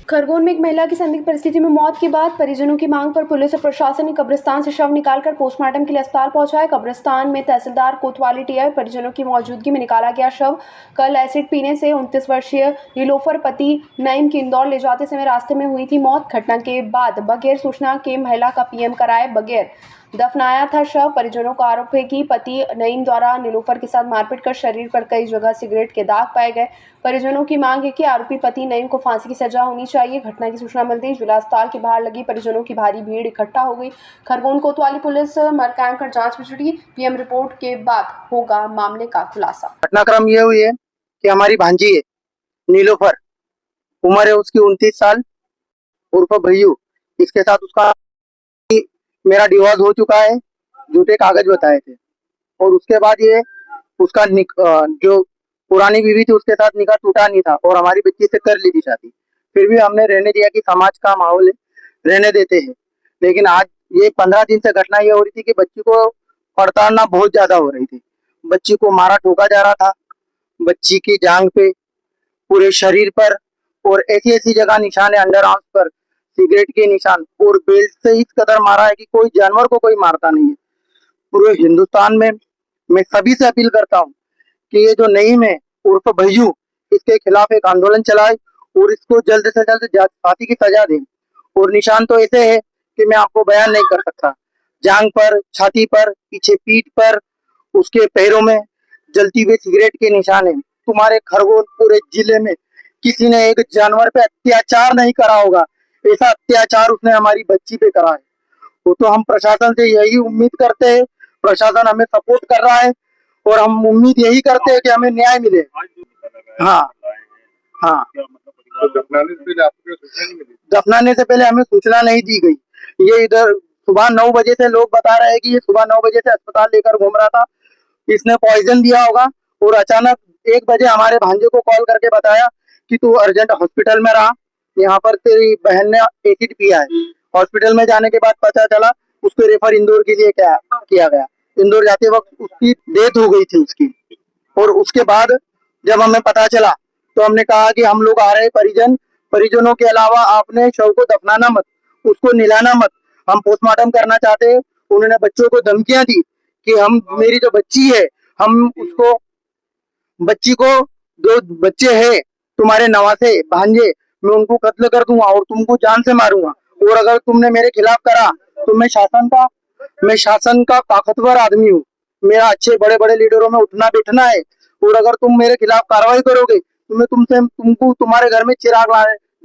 खरगोन में एक महिला की संदिग्ध परिस्थिति में मौत के बाद परिजनों की मांग पर पुलिस और प्रशासन ने कब्रिस्तान से शव निकालकर पोस्टमार्टम के लिए अस्पताल पहुंचाया। कब्रिस्तान में तहसीलदार कोतवाली टीआई परिजनों की मौजूदगी में निकाला गया शव कल एसिड पीने से 29 वर्षीय नीलोफर पति नईम की इंदौर ले जाते समय रास्ते में हुई थी मौत। घटना के बाद बगैर सूचना के महिला का पीएम कराए बगैर दफनाया था शव। परिजनों का आरोप है कि पति नईम द्वारा नीलोफर के साथ मारपीट कर शरीर पर कई जगह सिगरेट के दाग पाए गए। परिजनों की मांग है कि आरोपी पति नईम को फांसी की सजा होनी चाहिए। घटना की सूचना मिलते ही जिला अस्पताल के बाहर लगी परिजनों की भारी भीड़ इकट्ठा हो गई। खरगोन कोतवाली पुलिस मरकाम कर जांच में जुटी। पीएम रिपोर्ट के बाद होगा मामले का खुलासा। घटनाक्रम ये हुई है कि हमारी भांजी है नीलोफर, उम्र है उसकी 29 साल, उर्फ भैयू। इसके साथ उसका मेरा डिवोर्स हो चुका है, झूठे कागज बताए थे। और उसके बाद ये उसका जो पुरानी बीवी थी उसके साथ निकाह टूटा नहीं था और हमारी बच्ची से कर ली थी शादी। फिर भी हमने रहने दिया कि समाज का माहौल है, रहने देते हैं। लेकिन आज ये 15 दिन से घटना ये हो रही थी कि बच्ची को पड़ताड़ना बहुत ज्यादा हो रही थी। बच्ची को मारा ठोका जा रहा था, बच्ची की जांग पे, पूरे शरीर पर और ऐसी ऐसी जगह निशान है, अंडर आर्म्स पर सिगरेट के निशान, और बेल्ट से इस कदर मारा है कि कोई जानवर को कोई मारता नहीं है पूरे हिंदुस्तान में। मैं सभी से अपील करता हूँ कि ये जो नईम है उर्फ भैयू, इसके खिलाफ एक आंदोलन चलाए और इसको जल्द से जल्द फांसी की सजा दें। और निशान तो ऐसे है कि मैं आपको बयान नहीं कर सकता। जांग पर, छाती पर, पीछे पीठ पर, उसके पैरों में जलती हुई सिगरेट के निशान है। तुम्हारे खरगोन पूरे जिले में किसी ने एक जानवर पे अत्याचार नहीं करा होगा, ऐसा अत्याचार उसने हमारी बच्ची पे करा है। वो तो हम प्रशासन से यही उम्मीद करते हैं, प्रशासन हमें सपोर्ट कर रहा है और हम उम्मीद यही करते हैं कि हमें न्याय मिले। हाँ हाँ, दफनाने से पहले हमें सूचना नहीं दी गई। ये इधर सुबह 9 बजे से लोग बता रहे हैं कि ये सुबह 9 बजे से अस्पताल लेकर घूम रहा था, इसने पॉइजन दिया होगा। और अचानक 1 बजे हमारे भांजे को कॉल करके बताया कि तू अर्जेंट हॉस्पिटल में रहा, यहाँ पर तेरी बहन ने एसिड पिया है। हॉस्पिटल में जाने के बाद पता चला उसको रेफर इंदौर के लिए क्या किया गया। इंदौर जाते वक्त उसकी डेथ हो गई थी उसकी। और उसके बाद जब हमें पता चला तो हमने कहा कि हम लोग आ रहे परिजन, परिजनों के अलावा आपने शव को दफनाना मत, उसको निलाना मत, हम पोस्टमार्टम करना चाहते हैं। उन्होंने बच्चों को धमकियां दी कि हम, मेरी जो बच्ची है, हम उसको, बच्ची को, जो बच्चे हैं तुम्हारे नवासे भांजे, मैं उनको कत्ल कर दूंगा और तुमको जान से मारूंगा। और अगर तुमने मेरे खिलाफ करा तो मैं शासन का ताकतवर आदमी हूँ। मेरा अच्छे बड़े बड़े लीडरों में उठना बैठना है। और अगर तुम मेरे खिलाफ कार्रवाई करोगे तो मैं तुमको तुम्हारे घर में चिराग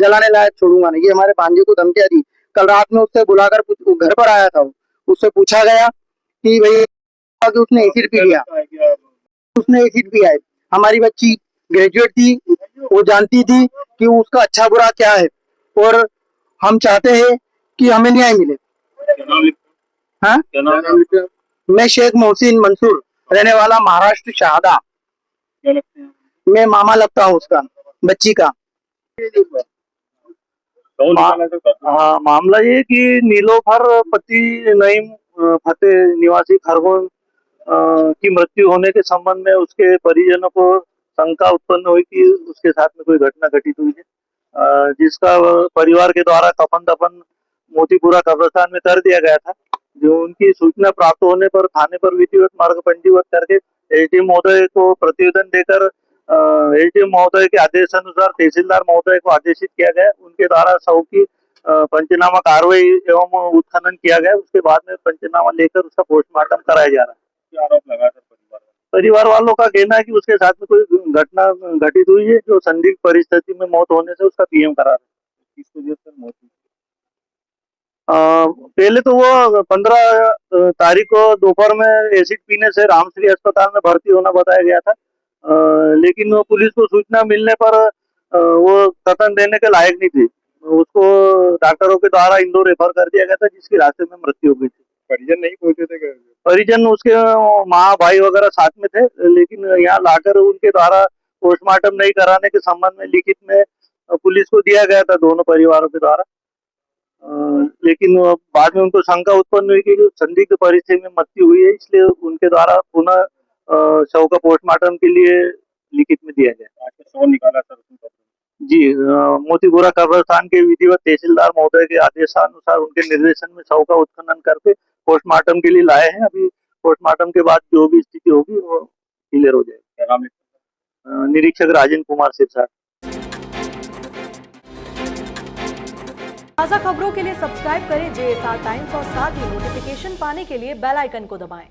जलाने लायक छोड़ूंगा नहीं। ये हमारे भांजे को धमकियां दी। कल रात में उससे बुलाकर घर पर आया था, उससे पूछा गया कि भाई उसने एसिड पी लिया, उसने एसिड पिया है। हमारी बच्ची ग्रेजुएट थी, वो जानती थी कि उसका अच्छा बुरा क्या है। और हम चाहते हैं कि हमें न्याय मिले। हाँ, मैं शेख मोहसिन मंसूर, रहने वाला महाराष्ट्र शहादा। मैं मामा लगता हूँ उसका, बच्ची का। हाँ, मामला ये कि नीलोफर पति नईम फतेह निवासी खरगोन की मृत्यु होने के संबंध में उसके परिजनों को शंका उत्पन्न हुई कि उसके साथ में कोई घटना घटित हुई है, जिसका परिवार के द्वारा कफन दफन मोतीपुरा कब्रिस्तान में कर दिया गया था। जो उनकी सूचना प्राप्त होने पर थाने पर विधिवत मार्ग पंजीबद्ध करके एसडीएम महोदय को प्रतिवेदन देकर एसडीएम महोदय के आदेश अनुसार तहसीलदार महोदय को आदेशित किया गया। उनके द्वारा शव की पंचनामा कार्रवाई एवं उत्खनन किया गया। उसके बाद में पंचनामा लेकर उसका पोस्टमार्टम कराया जा रहा है। आरोप लगा परिवार वालों का कहना है कि उसके साथ में कोई घटना घटित हुई है, जो संदिग्ध परिस्थिति में मौत होने से उसका पीएम करा रहा है। पहले तो वो 15 तारीख को दोपहर में एसिड पीने से रामश्री अस्पताल में भर्ती होना बताया गया था, लेकिन वो पुलिस को सूचना मिलने पर वो कथन देने के लायक नहीं थी। उसको डॉक्टरों के द्वारा इंदौर रेफर कर दिया गया था, जिसकी रास्ते में मृत्यु हो गई थी। परिजन नहीं पहुंचे थे क्या? परिजन उसके माँ भाई वगैरह साथ में थे, लेकिन यहाँ लाकर उनके द्वारा पोस्टमार्टम नहीं कराने के संबंध में लिखित में पुलिस को दिया गया था दोनों परिवारों के द्वारा। लेकिन बाद में उनको शंका उत्पन्न हुई कि संदिग्ध परिस्थिति में मृत्यु हुई है, इसलिए उनके द्वारा पुनः शव का पोस्टमार्टम के लिए लिखित में दिया गया। शव निकाला सर? जी मोतीपुरा कब्रिस्तान के विधिवत तहसीलदार महोदय के आदेशानुसार उनके निर्देशन में शव का उत्खनन करके पोस्टमार्टम के लिए लाए हैं। अभी पोस्टमार्टम के बाद जो भी स्थिति होगी वो क्लियर हो जाएगी। निरीक्षक राजेंद्र कुमार सिरसा। ताज़ा खबरों के लिए सब्सक्राइब करें JSR टाइम्स और साथ ही नोटिफिकेशन पाने के लिए बेल आइकन को दबाएं।